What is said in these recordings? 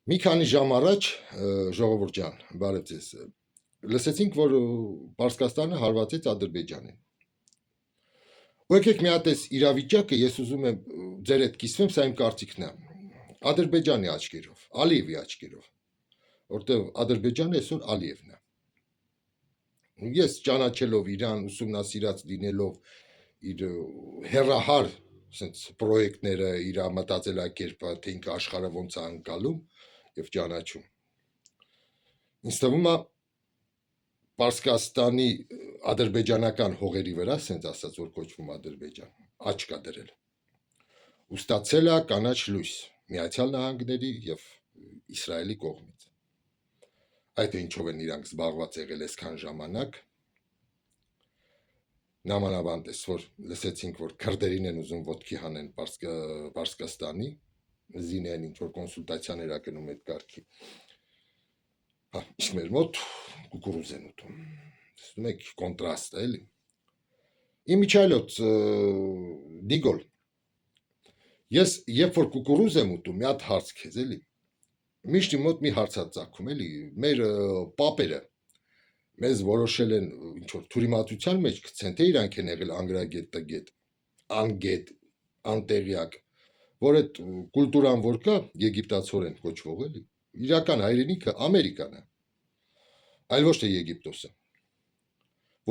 Մի քանի ժամ առաջ ժողովուրդ ջան, բարև ձեզ։ Լսեցինք, որ Պարսկաստանը հարվածեց Ադրբեջանին։ Ու եկեք մի հատ էս իրավիճակը ես ուզում եմ ձեր հետ կիսվեմ, սա իմ կարծիքն է։ Ադրբեջանի աչքերով, Ալիևի աչքերով, որտեղ Ադրբեջանը այսօր Ալիևն է։ Ես ճանաչելով Իրան, ուսումնասիրած լինելով իր հերահար sense պրոյեկտները, իր մտածելակերպը, թե ինքը աշխարհը ոնց է անցալում եւ ճանաչում։ Ինձ թվում է Պարսկաստանի ադրբեջանական հողերի վրա, sense ասած, որ կոչվում Ադրբեջան, աչք կա դրել։ Ու ստացել է կանաչ լույս Միացյալ Նահանգների եւ Իսրայելի կողմից։ Այդ ինչով են իրանք զբաղված եղել այսքան ժամանակ։ Նամանավանդ էս որ լսեցինք, որ քրդերին են ուզում ոտքի հանեն Պարսկաստանի, զինեն ինչ որ կոնսուլտացիաներ ա գնում այդ կարգի։ Հա, իսկ մեր մոտ կուկուրուզ են ուտում։ Տեսնում եք կոնտրաստ է, էլի։ Իմիջայլոց դիգոլ։ Ես երբ որ կուկուրուզ եմ ուտում, մի հատ հարց քեզ, էլի։ Միշտ իմ մոտ մի հարց ա ծագում, էլի։ Մեր պապերը մեզ որոշել են ինչ որ թուրիմացության մեջ գցեն, թե իրանք են եղել անգրագետ տգետ, անգետ, անտեղյակ, որ այդ կուլտուրան որ կա, եգիպտացորեն կոչվող էլի, իրական հայրենիքը Ամերիկան է, այլ ոչ թե Եգիպտոսը,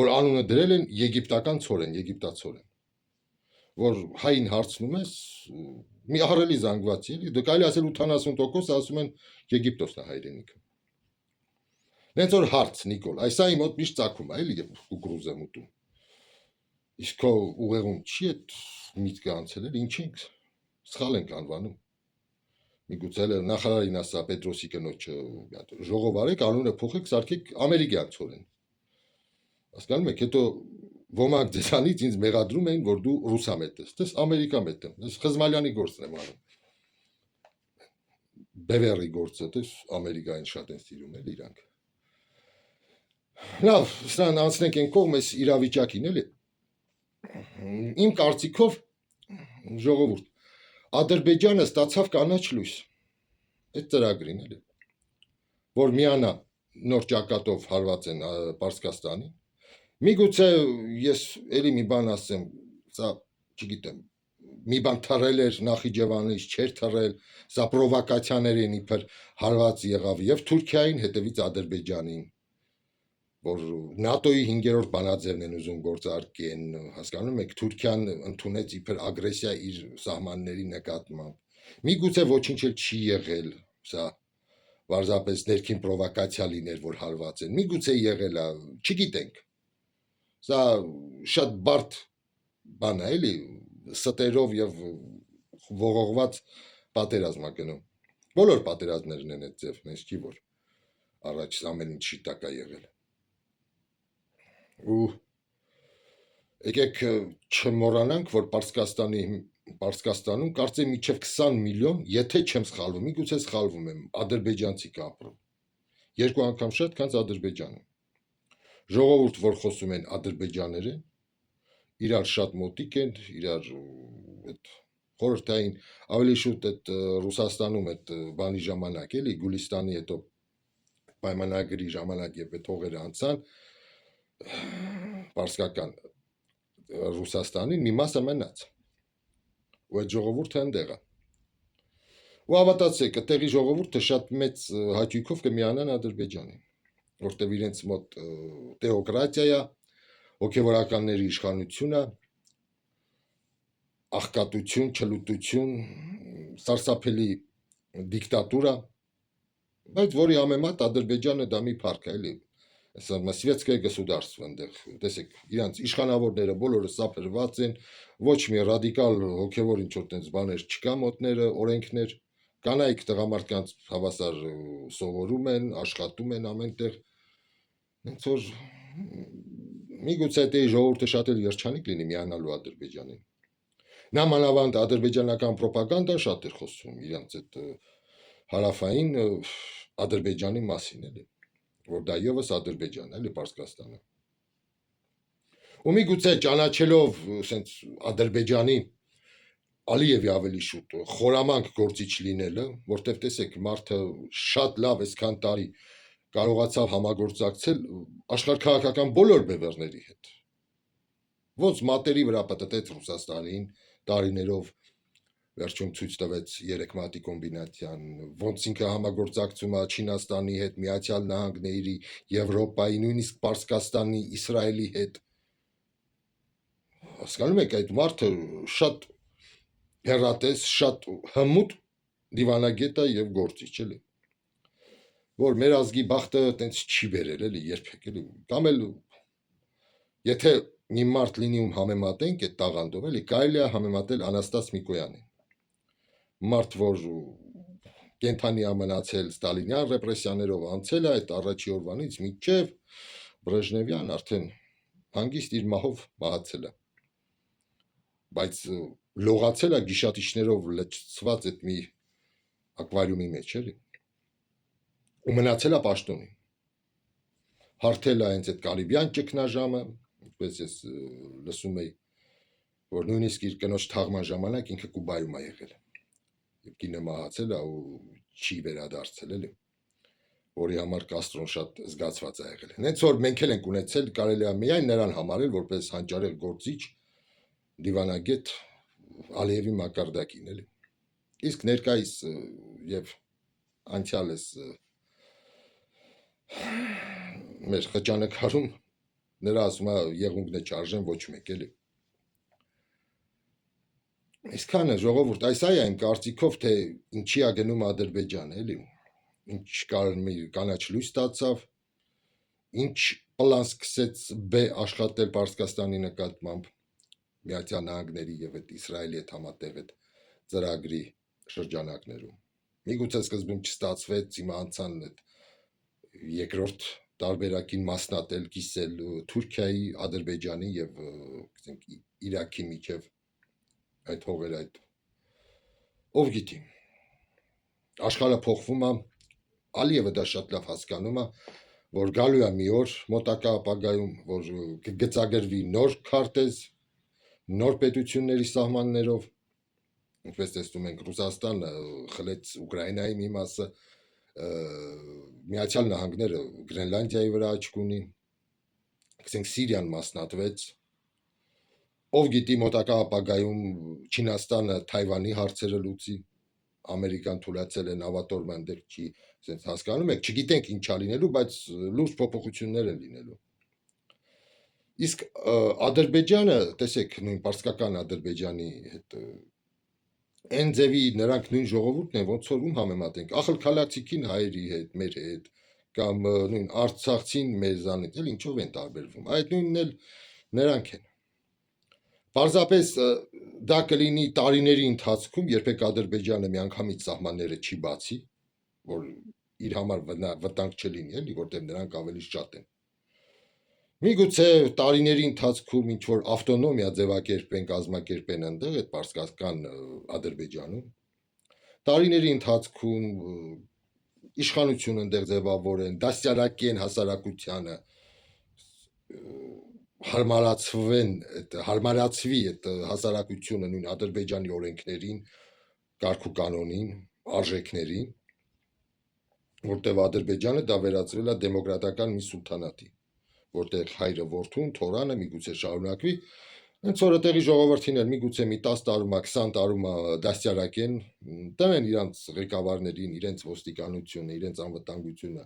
որ անունը դրել են եգիպտական ցորեն, եգիպտացորեն, որ հային հարցնում ես, մի ահռելի զանգվածի էլի, դե կարելի ասել 80% ասում են Եգիպտոսն է հայրենիքը։ Նենց որ հարց, Նիկոլ, այսա իմ մոտ միշտ ծագում է, էլի երբ կուկուրուզ եմ ուտում։ Իսկ քո ուղեղում չի այդ միտքը անցել, էլի ինչ ենք, սխալ ենք անվանում։ Միգուցե նախարարին ասա Պետրոսի կնոջը, ժողով արեք, անունը փոխեք, սարքեք ամերիկյան ցորեն։ Հասկանում եք, հետո ոմանք ձեզանից ինձ մեղադրում էին, որ դու ռուսամետ ես, դες ամերիկամետ եմ, ես Խզմալյանի գործն եմ անում։ Բևերի գործը, դες ամերիկային շատ են սիրում էլ իրանք։ Լավ, սրան անցնենք են կողմ ես իրավիճակին, էլի։ Իմ կարծիքով ժողովուրդ, Ադրբեջանը ստացավ կանաչ լույս, այդ ծրագրին, էլի, որ միանա նոր ճակատով հարված են Պարսկաստանին։ Միգուցե ես էլի մի բան ասեմ, սա չգիտեմ, մի բան թռել էր Նախիջևանից, չէր թռել, սա պրովոկացիաներ են իբր հարված եղավ եւ Թուրքիային, հետևից Ադրբեջանին, որ ՆԱՏՕ-ի 5-րդ բանաձևն են ուզում գործարկեն, հասկանում եք, Թուրքիան ընդունեց իբր ագրեսիա իր սահմանների նկատմամբ։ Միգուցե ոչինչ էլ չի եղել, սա պարզապես ներքին պրովոկացիա լիներ, որ հարված են։ Միգուցե եղել է, չգիտենք։ Սա շատ բարդ բան է, էլի, ստերով եւ ողողված պատերազմ է գնում։ Բոլոր պատերազմներն են այդ ձև, նենց չի որ առաջ ամեն ինչ շիտակ է եղել։ Ու եկեք չմոռանանք, որ Պարսկաստանում կարծեմ մինչև 20 միլիոն, եթե չեմ սխալվում, միգուցե սխալվում եմ, ադրբեջանցի կա ապրում։ Երկու անգամ շատ, քան Ադրբեջանում։ Ժողովուրդ, որ խոսում են ադրբեջաներեն, իրար շատ մոտիկ են, իրար այդ խորհրդային ավելի շուտ այդ Ռուսաստանում այդ բանի ժամանակ, էլի Գուլիստանի հետո պայմանագրի ժամանակ եւ այդ հողերը անցան Պարսկական Ռուսաստանին մի մասը մնաց։ Ու այդ ժողովուրդը այնտեղ է։ Ու հավատացեք, այդտեղի ժողովուրդը շատ մեծ հաճույքով կմիանան Ադրբեջանին, որտեղ իրենց մոտ թեոկրատիա է, հոգևորականների իշխանություն է, աղքատություն, չլուտություն, սարսափելի դիկտատուրա, բայց որի համեմատ Ադրբեջանը դա մի փառք է, էլի։ Սветское государство այնտեղ, տեսեք, իրանց իշխանավորները բոլորը սափրված են, ոչ մի ռադիկալ հոգևոր ինչ որ տենց բաներ չկա մոտները, օրենքներ, կանայք տղամարդկանց հավասար սովորում են, աշխատում են ամենտեղ։ Հենց որ միգուցե դե ժողովուրդը շատ էլ երջանիկ լինի միանալու Ադրբեջանին։ Նամանավանդ ադրբեջանական ռոպագանդան շատ էր խոսում իրանց այդ հարավային Ադրբեջանի մասին, էլի, որ դա եւս Ադրբեջանն է, էլի Պարսկաստանը։ Ու միգուցե ճանաչելով սենց Ադրբեջանի Ալիևի ավելի շուտ խորամանկ գործիչ լինելը, որտեվ տեսեք, մարդը շատ լավ այսքան տարի կարողացավ համագործակցել աշխարհքաղաքական բոլոր բևեռների հետ։ Ոնց մատերի վրա պատտեց Ռուսաստանին տարիներով վերջում ցույց տվեց երեք մատի կոմբինացիան, ոնց ինքը համագործակցում է Չինաստանի հետ, Միացյալ Նահանգների, Եվրոպայի, նույնիսկ Պարսկաստանի, Իսրայելի հետ։ Հասկանում եք, այդ մարդը շատ հեռատես, շատ հմուտ դիվանագետ է եւ գործիչ էլի, որ մեր ազգի բախտը տենց չի բերել էլի երբեք էլի, կամ էլ եթե մի մարդ լինի ում համեմատենք այդ տաղանդով էլի, կարելի է համեմատել Անաստաս Միկոյանին, մարդ, որ կենթանի է մնացել Ստալինյան ռեպրեսիաներով, անցել է այդ առաջի օրվանից մինչև Բրեժնևյան արդեն հանգիստ իր մահով մահացել է, բայց լողացել է գիշատիչներով լցված այդ մի ակվարիումի մեջ էլի, ու մնացել է պաշտոնին, հարթել է հենց այդ Կարիբյան ճգնաժամը, ինչպես ես լսում էի, որ նույնիսկ իր կնոջ թաղման ժամանակ ինքը Կուբայում է եղել, եւ կինը մահացել է ու չի վերադարձել էլի, որի համար Կաստրոն շատ զգացված է եղել։ Հենց որ մենք էլ ենք ունեցել, կարելի է միայն նրան համարել որպես հանճարեղ գործիչ, դիվանագետ Ալիևի մակարդակին էլի։ Իսկ ներկայիս եւ անցյալս մեր խճանկարում նրա ասում է եղունգն է չարժեն ոչ մեկ էլի։ Այսքանը ժողովուրդ, այս այ այն կարծիքով, թե ինչի է գնում Ադրբեջանը էլի, ինչ կանաչ լույս ստացավ, ինչ պլան սկսեց B աշխատել Պարսկաստանի նկատմամբ Միացյալ Նահանգների եւ այդ Իսրայելի հետ համատեղ այդ ծրագրի շրջանակներում։ Միգուցե սկզբում չստացվեց, հիմա անցան այդ երկրորդ տարբերակին մասնատել, կիսել Թուրքիայի, Ադրբեջանի եւ ասենք Իրաքի միջև այդ հողերը այդ ով գիտի աշխարհը փոխվում է, Ալիևը դա շատ լավ հասկանում է, որ գալու է մի օր մոտակա ապագայում, որ կգծագրվի նոր քարտեզ, նոր պետությունների սահմաններով, ինչպես տեսնում ենք Ռուսաստանը խլեց Ուկրաինայի մի մասը, Միացյալ Նահանգները Գրենլանդիայի վրա աչք ունի, ասենք Սիրիան մասնատվեց, ով գիտի մոտակա ապագայում Չինաստանը Թայվանի հարցերը լուծի, Ամերիկան թույլատրել է նավատորմյան դեպք չի, ասենց հասկանում եք, չգիտենք ինչա լինելու, բայց լուրջ փոփոխություններ են լինելու։ Իսկ Ադրբեջանը, տեսեք, նույն պարսկական Ադրբեջանի հետ այն ձևի նրանք նույն ժողովուրդն են, ոնց որ ում համեմատենք, ախալքալացիքին հայերի հետ, մեր հետ, կամ նույն արցախցին մեզանից, էլ ինչով են տարբերվում, այդ նույնն էլ նրանք են։ Պարզապես դա կլինի տարիների ընթացքում, երբեք Ադրբեջանը միանգամից սահմանները չի բացի, որ իր համար վտանգ չլինի, էլի, որտեղ նրանք ավելի շատ են։ Միգուցե տարիների ընթացքում ինչ որ ավտոնոմիա ձևակերպեն, կազմակերպեն այնտեղ այդ պարսկական Ադրբեջանում։ Տարիների ընթացքում իշխանություն այնտեղ ձևավորեն, դաստիարակեն հասարակությանը, հարմարացվի այդ հասարակությունը նույն Ադրբեջանի օրենքներին, կարգ ու կանոնին, արժեքներին, որտեղ Ադրբեջանը դա վերածվել է դեմոկրատական մի սուլթանատի, որտեղ հայրը որդուն, թորանը միգուցե շարունակվի, հենց որ այդտեղի ժողովրդին էլ միգուցե մի 10 տարում, 20 տարում դաստիարակեն, տնեն իրանց ղեկավարներին, իրենց ոստիկանությունը, իրենց անվտանգությունը,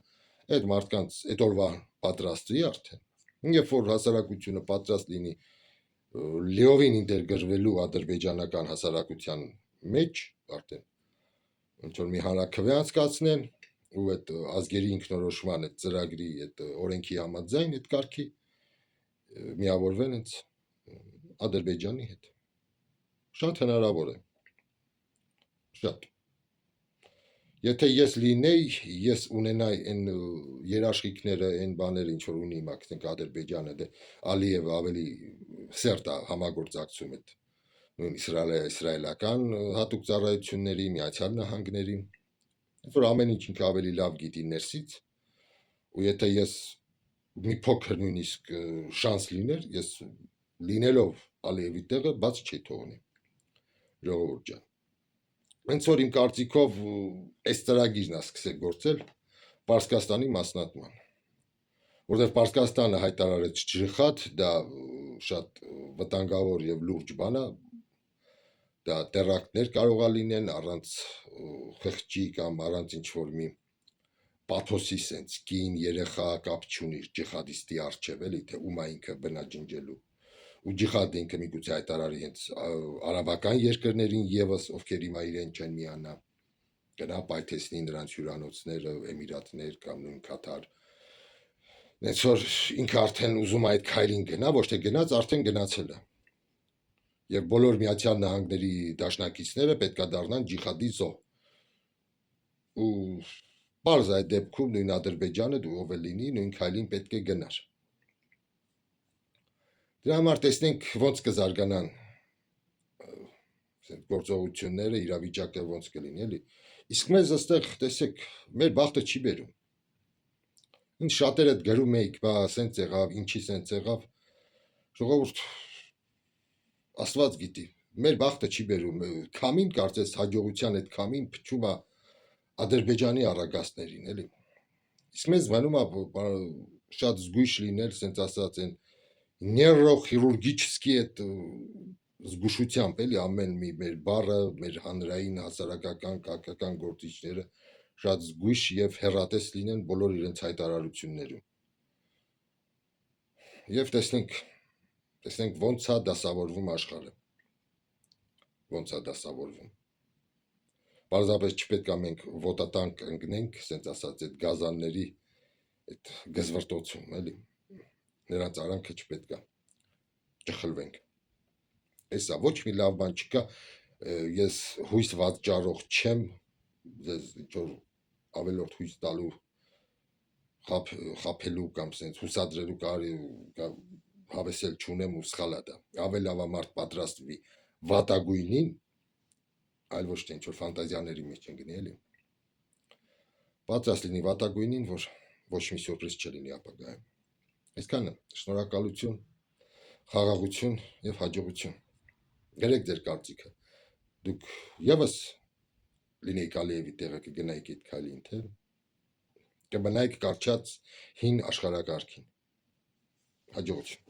այդ մարդկանց այդ օրվա պատրաստվի արդեն։ Երբ որ հասարակությունը պատրաստ լինի լիովին ինտեգրվելու ադրբեջանական հասարակության մեջ, արդեն ինչ որ մի հանրաքվե անցկացնեն ու այդ ազգերի ինքնորոշման այդ ծրագրի այդ օրենքի համաձայն այդ կարգի միավորվեն հենց Ադրբեջանի հետ։ Շատ հնարավոր է։ Շատ։ Եթե ես լինեի, ես ունենայի այն երաշխիքները, այն բաները, ինչ որ ունի մաքսենք Ադրբեջանը, դե Ալիևը ավելի սերտ է համագործակցում այդ նույն իսրայելական հատուկ ծառայությունների, Միացյալ Նահանգների, որ ամեն ինչ ինքը ավելի լավ գիտի ներսից, ու եթե ես մի փոքր նույնիսկ շանս լիներ, ես լինելով Ալիևի տեղը բաց չի թողնի։ ժողովուրդ ջան։ Հենց որ իմ կարծիքով այս ծրագիրն է սկսել գործել Պարսկաստանի մասնատման, որտեղ Պարսկաստանը հայտարարեց ջիհադ, դա շատ վտանգավոր եւ լուրջ բան է, դա տերակտներ կարող է լինեն առանց խղճի կամ առանց ինչ-որ մի պաթոսի սենց կին երեխա կապ չունի ջիհադիստի արչև էլի, թե ում է ինքը բնաջնջելու ու ջիհադը ինքը միգուցե հայտարարի հենց արաբական երկրներին եւս, ովքեր հիմա իրեն չեն միանա, գնա պայթեցնի նրանց հյուրանոցները, Էմիրատներ կամ նույն Կաթար։ Հենց որ ինքը արդեն ուզում է այդ քայլին գնա, ոչ թե գնաց, արդեն գնացել է։ Եվ բոլոր Միացյալ Նահանգների դաշնակիցները պետքա դառնան ջիհադի զոհ։ Ու բարձ այդ դեպքում նույն Ադրբեջանը դու ով է լինի, նույն քայլին պետք է գնար։ Դրա համար տեսնենք ոնց կզարգանան գործողությունները, իրավիճակը ոնց կլինի, էլի։ Իսկ մեզ այստեղ, տեսեք, մեր բախտը չի բերում։ Ինչ շատերը գրում էիք, բա սենց եղավ, ինչի սենց եղավ։ Ժողովուրդ, Աստված գիտի, մեր բախտը չի բերում։ Քամին կարծես հաջողության այդ քամին փչում է Ադրբեջանի առագաստներին, էլի։ Իսկ մեզ մնում է շատ զգույշ լինել, սենց ասած են նեյրոխիրուրգիչսկի այդ զգուշությամբ էլի ամեն մի մեր բառը, մեր հանրային հասարակական քաղաքական գործիչները շատ զգույշ եւ հեռատես լինեն բոլոր իրենց հայտարարություններում։ Եվ տեսնենք ոնց է դասավորվում աշխարհը։ Ոնց է դասավորվում։ Պարզապես չպետք է մենք ոտատանկ ընկնենք, ասենց ասած այդ գազանների այդ գզվրտոցում, էլի։ Նրանց արանքը չպետք է ճխլվենք։ Էսա ոչ մի լավ բան չկա, ես հույս վաճառող չեմ, ձեզ ինչ-որ ավելորդ հույս տալու խափելու կամ սենց հուսադրելու կարի հավեսել չունեմ ու սխալ է դա։ Ավելի լավ է մարդ պատրաստվի վատագույնին, այլ ոչ թե ինչ-որ ֆանտազիաների մեջ ընկնի, էլի։ Պատրաստ լինի վատագույնին, որ ոչ մի սյուրպրիզ չլինի ապագայում։ Այսքանը, շնորհակալություն, խաղաղություն եւ հաջողություն։ Գրեք ձեր կարծիքը։ Դուք եւս լինեիք Ալիևի տեղը կգնայիք այդ քայլին, թե կմնայիք կարճած հին աշխարհակարգին։ Հաջողություն։